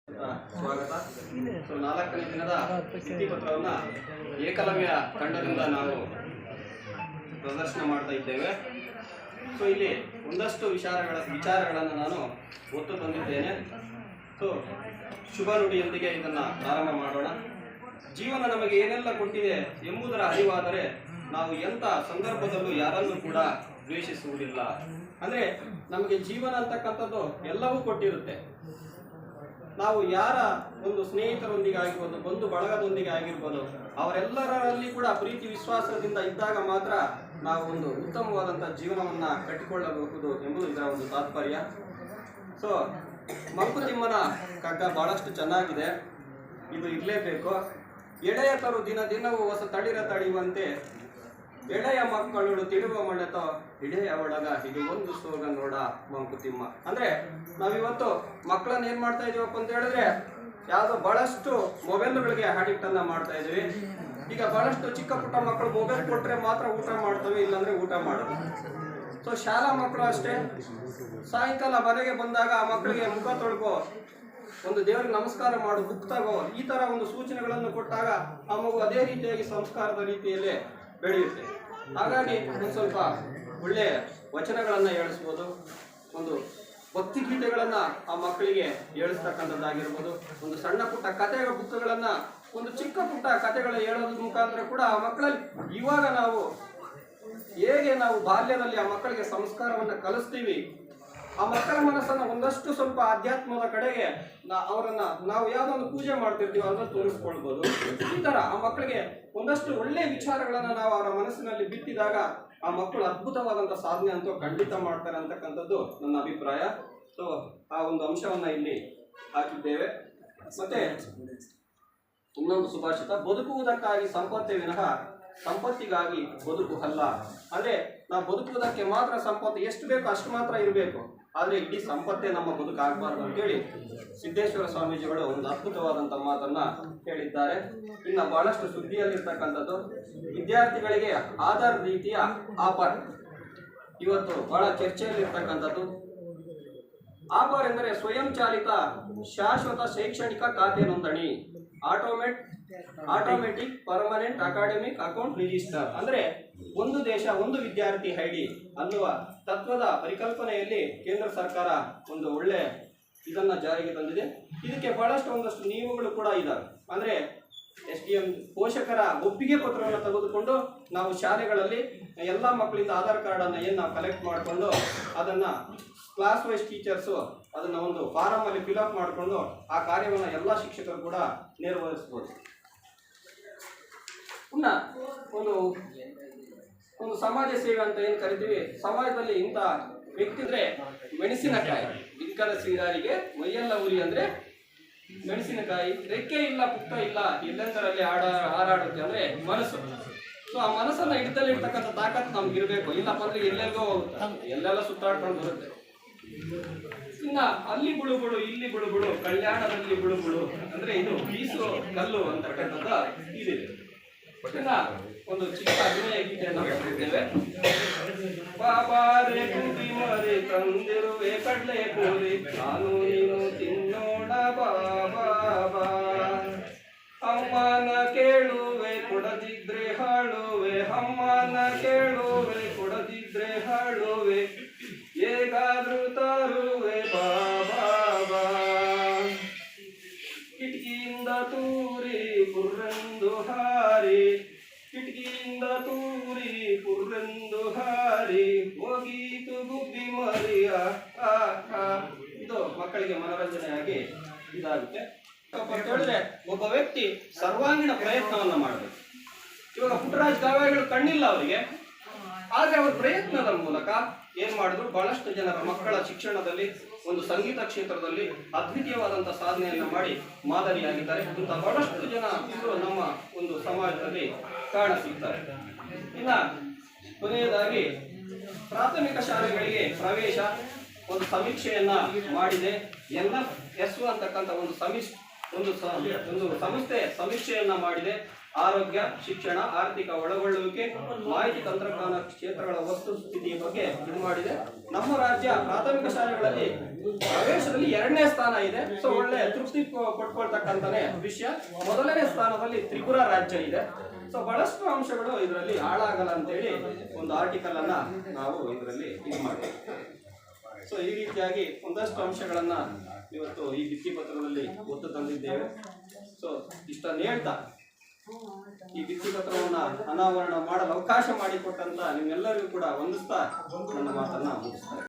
ಸ್ವಾಗತ. ಸೊ 4ನೇ ದಿನದ ಭಿತ್ತಿಪತ್ರವನ್ನು ಏಕಲವ್ಯ ತಂಡದಿಂದ ನಾವು ಪ್ರದರ್ಶನ ಮಾಡ್ತಾ ಇದ್ದೇವೆ. ಸೊ ಇಲ್ಲಿ ಒಂದಷ್ಟು ವಿಚಾರಗಳನ್ನು ನಾನು ಒತ್ತು ತಂದಿದ್ದೇನೆ. ಸೊ ಶುಭ ನುಡಿಯೊಂದಿಗೆ ಇದನ್ನು ಪ್ರಾರಂಭ ಮಾಡೋಣ. ಜೀವನ ನಮಗೆ ಏನೆಲ್ಲ ಕೊಟ್ಟಿದೆ ಎಂಬುದರ ಅರಿವಾದರೆ ನಾವು ಎಂಥ ಸಂದರ್ಭದಲ್ಲೂ ಯಾರನ್ನು ಕೂಡ ದ್ವೇಷಿಸುವುದಿಲ್ಲ. ಅಂದರೆ ನಮಗೆ ಜೀವನ ಅಂತಕ್ಕಂಥದ್ದು ಎಲ್ಲವೂ ಕೊಟ್ಟಿರುತ್ತೆ. ನಾವು ಯಾರ ಒಂದು ಸ್ನೇಹಿತರೊಂದಿಗೆ ಆಗಿರ್ಬೋದು, ಬಂಧು ಬಳಗದೊಂದಿಗೆ ಆಗಿರ್ಬೋದು, ಅವರೆಲ್ಲರಲ್ಲಿ ಕೂಡ ಪ್ರೀತಿ ವಿಶ್ವಾಸದಿಂದ ಇದ್ದಾಗ ಮಾತ್ರ ನಾವು ಒಂದು ಉತ್ತಮವಾದಂಥ ಜೀವನವನ್ನು ಕಟ್ಟಿಕೊಳ್ಳಬಹುದು ಎಂಬುದು ಇದರ ಒಂದು ತಾತ್ಪರ್ಯ. ಸೊ ಮಂಕುತಿಮ್ಮನ ಕಗ್ಗ ಬಹಳಷ್ಟು ಚೆನ್ನಾಗಿದೆ, ಇದು ಇರಲೇಬೇಕು. ಎಳೆಯ ತರು ದಿನ ದಿನವೂ ಹೊಸ ತಡಿರ ತಡೆಯುವಂತೆ ಎಳೆಯ ಮಕ್ಕಳು ತಿಳುವ ಮಳೆತೋ ಹಿಡೆಯ ಒಳಗ ಇದು ಒಂದು ಸೋಗ ನೋಡ ಮಂಕುತಿಮ್ಮ. ಅಂದ್ರೆ ನಾವಿವತ್ತು ಮಕ್ಕಳನ್ನ ಏನ್ ಮಾಡ್ತಾ ಇದೀವಪ್ಪ ಅಂತ ಹೇಳಿದ್ರೆ, ಯಾವುದೋ ಬಹಳಷ್ಟು ಮೊಬೈಲ್ಗಳಿಗೆ ಅಡಿಕ್ಟ್ ಅನ್ನ ಮಾಡ್ತಾ ಇದೀವಿ. ಈಗ ಬಹಳಷ್ಟು ಚಿಕ್ಕ ಪುಟ್ಟ ಮಕ್ಕಳು ಮೊಬೈಲ್ ಕೊಟ್ರೆ ಮಾತ್ರ ಊಟ ಮಾಡ್ತವೆ, ಇಲ್ಲಾಂದ್ರೆ ಊಟ ಮಾಡೋದು. ಸೊ ಶಾಲಾ ಮಕ್ಕಳು ಅಷ್ಟೇ, ಸಾಯಂಕಾಲ ಮನೆಗೆ ಬಂದಾಗ ಆ ಮಕ್ಕಳಿಗೆ ಮುಖ ತೊಳ್ಕೋ, ಒಂದು ದೇವರಿಗೆ ನಮಸ್ಕಾರ ಮಾಡು, ಬುಕ್ ತಗೋ, ಈ ತರ ಒಂದು ಸೂಚನೆಗಳನ್ನು ಕೊಟ್ಟಾಗ ಆ ಮಗು ಅದೇ ರೀತಿಯಾಗಿ ಸಂಸ್ಕಾರದ ರೀತಿಯಲ್ಲೇ ಬೆಳೆಯುತ್ತೆ. ಹಾಗಾಗಿ ಒಂದು ಸ್ವಲ್ಪ ಒಳ್ಳೆಯ ವಚನಗಳನ್ನು ಹೇಳಿಸ್ಬೋದು, ಒಂದು ಭಕ್ತಿಗೀತೆಗಳನ್ನು ಆ ಮಕ್ಕಳಿಗೆ ಹೇಳಿಸ್ತಕ್ಕಂಥದ್ದಾಗಿರ್ಬೋದು, ಒಂದು ಸಣ್ಣ ಪುಟ್ಟ ಕಥೆಗಳ ಬುಕ್ಗಳನ್ನು, ಒಂದು ಚಿಕ್ಕ ಪುಟ್ಟ ಕಥೆಗಳ ಹೇಳೋದ್ರ ಮುಖಾಂತರ ಕೂಡ ಆ ಮಕ್ಕಳಲ್ಲಿ ಇವಾಗ ನಾವು ಹೇಗೆ ನಾವು ಬಾಲ್ಯದಲ್ಲಿ ಆ ಮಕ್ಕಳಿಗೆ ಸಂಸ್ಕಾರವನ್ನು ಕಲಿಸ್ತೀವಿ, ಆ ಮಕ್ಕಳ ಮನಸ್ಸನ್ನು ಒಂದಷ್ಟು ಸ್ವಲ್ಪ ಆಧ್ಯಾತ್ಮದ ಕಡೆಗೆ ಅವರನ್ನ ನಾವು ಯಾವುದೊಂದು ಪೂಜೆ ಮಾಡ್ತಿರ್ತೀವಿ ಅದನ್ನು ತೋರಿಸ್ಕೊಳ್ಬೋದು. ಈ ತರ ಆ ಮಕ್ಕಳಿಗೆ ಒಂದಷ್ಟು ಒಳ್ಳೆಯ ವಿಚಾರಗಳನ್ನ ನಾವು ಅವರ ಮನಸ್ಸಿನಲ್ಲಿ ಬಿತ್ತಿದಾಗ ಆ ಮಕ್ಕಳು ಅದ್ಭುತವಾದಂಥ ಸಾಧನೆ ಅಂತೂ ಖಂಡಿತ ಮಾಡ್ತಾರೆ ಅಂತಕ್ಕಂಥದ್ದು ನನ್ನ ಅಭಿಪ್ರಾಯ. ಸೊ ಆ ಒಂದು ಅಂಶವನ್ನ ಇಲ್ಲಿ ಹಾಕಿದ್ದೇವೆ. ಮತ್ತೆ ಇನ್ನೊಂದು ಸುಭಾಷಿತ, ಬದುಕುವುದಕ್ಕಾಗಿ ಸಂಪತ್ತೇ ವಿನಃ ಸಂಪತ್ತಿಗಾಗಿ ಬದುಕು ಅಲ್ಲ. ಅಂದ್ರೆ ನಾವು ಬದುಕುವುದಕ್ಕೆ ಮಾತ್ರ ಸಂಪತ್ತು ಎಷ್ಟು ಬೇಕೋ ಅಷ್ಟು ಮಾತ್ರ ಇರಬೇಕು, ಆದರೆ ಇಡೀ ಸಂಪತ್ತೇ ನಮ್ಮ ಬದುಕಾಗಬಾರ್ದು ಅಂತೇಳಿ ಸಿದ್ದೇಶ್ವರ ಸ್ವಾಮೀಜಿಗಳು ಒಂದು ಅದ್ಭುತವಾದಂಥ ಮಾತನ್ನ ಹೇಳಿದ್ದಾರೆ. ಇನ್ನು ಬಹಳಷ್ಟು ಸುದ್ದಿಯಲ್ಲಿರ್ತಕ್ಕಂಥದ್ದು ವಿದ್ಯಾರ್ಥಿಗಳಿಗೆ ಆಧಾರ್ ರೀತಿಯ ಆಫರ್ ಇವತ್ತು ಬಹಳ ಚರ್ಚೆಯಲ್ಲಿರ್ತಕ್ಕಂಥದ್ದು. ಆಫರ್ ಎಂದರೆ ಸ್ವಯಂ ಚಾಲಿತ ಶಾಶ್ವತ ಶೈಕ್ಷಣಿಕ ಖಾತೆ ನೋಂದಣಿ, automatic permanent academic account register. ಅಂದ್ರೆ ಒಂದು ದೇಶ ಒಂದು ವಿದ್ಯಾರ್ಥಿ ಐಡಿ ಅನ್ನುವ ತತ್ವದ ಪರಿಕಲ್ಪನೆಯಲ್ಲಿ ಕೇಂದ್ರ ಸರ್ಕಾರ ಒಂದು ಒಳ್ಳೆ ಇದನ್ನ ಜಾರಿಗೆ ತಂದಿದೆ. ಇದಕ್ಕೆ ಬಹಳಷ್ಟು ಒಂದಷ್ಟು ನಿಯಮಗಳು ಕೂಡ ಇದ್ದಾವೆ. ಅಂದ್ರೆ SDM ಪೋಷಕರ ಒಪ್ಪಿಗೆ ಪತ್ರವನ್ನು ತೆಗೆದುಕೊಂಡು ನಾವು ಶಾಲೆಗಳಲ್ಲಿ ಎಲ್ಲ ಮಕ್ಕಳಿಂದ ಆಧಾರ್ ಕಾರ್ಡ್ ಅನ್ನು ಏನು ನಾವು ಕಲೆಕ್ಟ್ ಮಾಡಿಕೊಂಡು ಅದನ್ನ ಕ್ಲಾಸ್ ವೈಸ್ ಟೀಚರ್ಸು ಅದನ್ನ ಒಂದು ಫಾರಂ ಅಲ್ಲಿ ಫಿಲ್ಅಪ್ ಮಾಡಿಕೊಂಡು ಆ ಕಾರ್ಯವನ್ನು ಎಲ್ಲ ಶಿಕ್ಷಕರು ಕೂಡ ನಿರ್ವಹಿಸಬಹುದು. ಪುನಃ ಒಂದು ಸಮಾಜ ಸೇವೆ ಅಂತ ಏನು ಕರಿತೀವಿ, ಸಮಾಜದಲ್ಲಿ ಇಂಥ ವ್ಯಕ್ತಿ ಅಂದ್ರೆ ಮೆಣಸಿನಕಾಯಿ, ಬಿಕ್ಕದ ಸೀರಾರಿಗೆ ಮೈಯೆಲ್ಲ ಉರಿ ಅಂದ್ರೆ ಮೆಣಸಿನಕಾಯಿ, ರೆಕ್ಕೆ ಇಲ್ಲ ಪುಕ್ಕ ಇಲ್ಲ ಎಲ್ಲೆಂದರಲ್ಲಿ ಹಾರಾಡುತ್ತೆ ಅಂದ್ರೆ ಮನಸ್ಸು. ಸೊ ಆ ಮನಸ್ಸನ್ನ ಹಿಡಿತಲ್ಲಿರ್ತಕ್ಕಂಥ ತಾಕತ್ತು ನಮ್ಗೆ ಇರಬೇಕು, ಇಲ್ಲಪ್ಪ ಅಂದ್ರೆ ಎಲ್ಲೆಲ್ಗೋ ಹೋಗುತ್ತೆ, ಎಲ್ಲೆಲ್ಲ ಸುತ್ತಾಡ್ಕೊಂಡು ಬರುತ್ತೆ. ಇನ್ನ ಅಲ್ಲಿ ಬುಳುಬುಳು ಇಲ್ಲಿ ಬುಳುಬುಳು ಕಲ್ಯಾಣದಲ್ಲಿ ಬುಳುಬುಳು ಅಂದ್ರೆ ಇದು ಬೀಸು ಕಲ್ಲು ಅಂತಕ್ಕಂಥದ್ದು ಇದಿದೆ. ಒಂದು ಚಿಕ್ಕ ಅಭಿನಯ ಗೀತೆಯನ್ನು ಕೊಟ್ಟಿದ್ದೇವೆ. ಬಾಬಾರೆ ಕುಂಟಿ ಮರಿ ತಂದಿರುವೆ ಕಡ್ಲೆ ಪೂರಿ, ನಾನು ನೀನು ತಿನ್ನೋಣ ಬಾಬಾ. ಅಮ್ಮನ ಕೇಳುವೆ ಕೊಡದಿದ್ರೆ ಹಾಳುವೆ, ಅಮ್ಮನ ಕೇಳುವೆ ಕೊಡದಿದ್ರೆ ಹಾಳುವೆ, ಹೇಗಾದ್ರೂ ತರುವೆ ಬಾಬಾ. ಕಿಟಕಿಯಿಂದ ತೂರಿ ಪುರ್ರೆಂದು ಹಾರಿ, ಕಿಟಕಿಯಿಂದ ತೂರಿ ಪುರ್ರೆಂದು ಹಾರಿ, ಹೋಗೀತು ಗುಬ್ಬಿ ಮರಿಯ. ಇದು ಮಕ್ಕಳಿಗೆ ಮನೋರಂಜನೆಯಾಗಿ ಇದಾಗುತ್ತೆ. ಹೇಳಿದ್ರೆ ಒಬ್ಬ ವ್ಯಕ್ತಿ ಸರ್ವಾಂಗೀಣ ಪ್ರಯತ್ನವನ್ನ ಮಾಡಬೇಕು. ಇವಾಗ ಪುಟ್ಟರಾಜ್ ಗವಾಯಿಗಳು ಕಣ್ಣಿಲ್ಲ ಅವರಿಗೆ, ಆದ್ರೆ ಅವ್ರ ಪ್ರಯತ್ನದ ಮೂಲಕ ಏನ್ ಮಾಡಿದ್ರು, ಬಹಳಷ್ಟು ಜನರ ಮಕ್ಕಳ ಶಿಕ್ಷಣದಲ್ಲಿ ಒಂದು ಸಂಗೀತ ಕ್ಷೇತ್ರದಲ್ಲಿ ಅದ್ವಿತೀಯವಾದಂತಹ ಸಾಧನೆಯನ್ನ ಮಾಡಿ ಮಾದರಿಯಾಗಿದ್ದಾರೆ. ಇಂಥ ಬಹಳಷ್ಟು ಜನ ನಮ್ಮ ಒಂದು ಸಮಾಜದಲ್ಲಿ ಕಾಣ ಸಿಗ್ತಾರೆ. ಇನ್ನ ಕೊನೆಯದಾಗಿ ಪ್ರಾಥಮಿಕ ಶಾಲೆಗಳಿಗೆ ಪ್ರವೇಶ ಒಂದು ಸಮೀಕ್ಷೆಯನ್ನ ಮಾಡಿದೆ. NFSU ಅಂತಕ್ಕಂಥ ಒಂದು ಸಂಸ್ಥೆ ಸಮೀಕ್ಷೆಯನ್ನ ಮಾಡಿದೆ. ಆರೋಗ್ಯ, ಶಿಕ್ಷಣ, ಆರ್ಥಿಕ ಒಳಗೊಳ್ಳುವಿಕೆ, ಮಾಹಿತಿ ತಂತ್ರಜ್ಞಾನ ಕ್ಷೇತ್ರಗಳ ವಸ್ತುಸ್ಥಿತಿಯ ಬಗ್ಗೆ ಇದು ಮಾಡಿದೆ. ನಮ್ಮ ರಾಜ್ಯ ಪ್ರಾಥಮಿಕ ಶಾಲೆಗಳಲ್ಲಿ ಪ್ರವೇಶದಲ್ಲಿ 2ನೇ ಸ್ಥಾನ ಇದೆ. ಸೊ ಒಳ್ಳೆ ತೃಪ್ತಿ ಪಡ್ಕೊಳ್ತಕ್ಕಂತಾನೆ ವಿಷಯ. ಮೊದಲನೇ ಸ್ಥಾನದಲ್ಲಿ ತ್ರಿಪುರ ರಾಜ್ಯ ಇದೆ. ಸೊ ಬಹಳಷ್ಟು ಅಂಶಗಳು ಇದರಲ್ಲಿ ಹಾಳಾಗಲ್ಲ ಅಂತೇಳಿ ಒಂದು ಆರ್ಟಿಕಲ್ ಅನ್ನ ನಾವು ಇದರಲ್ಲಿ ಇದು ಮಾಡ್ತೀವಿ. ಸೊ ಈ ರೀತಿಯಾಗಿ ಒಂದಷ್ಟು ಅಂಶಗಳನ್ನ ಇವತ್ತು ಈ ಭಿತ್ತಿ ಪತ್ರದಲ್ಲಿ ಒತ್ತು ತಂದಿದ್ದೇವೆ. ಸೊ ಇಷ್ಟನ್ನು ಹೇಳ್ತಾ ಈ ಭಿತ್ತಿ ಪತ್ರವನ್ನ ಅನಾವರಣ ಮಾಡಲು ಅವಕಾಶ ಮಾಡಿಕೊಟ್ಟಂತ ನಿಮ್ಮೆಲ್ಲರಿಗೂ ಕೂಡ ವಂದಿಸ್ತಾ ನನ್ನ ಮಾತನ್ನ ಮುಗಿಸ್ತಾರೆ.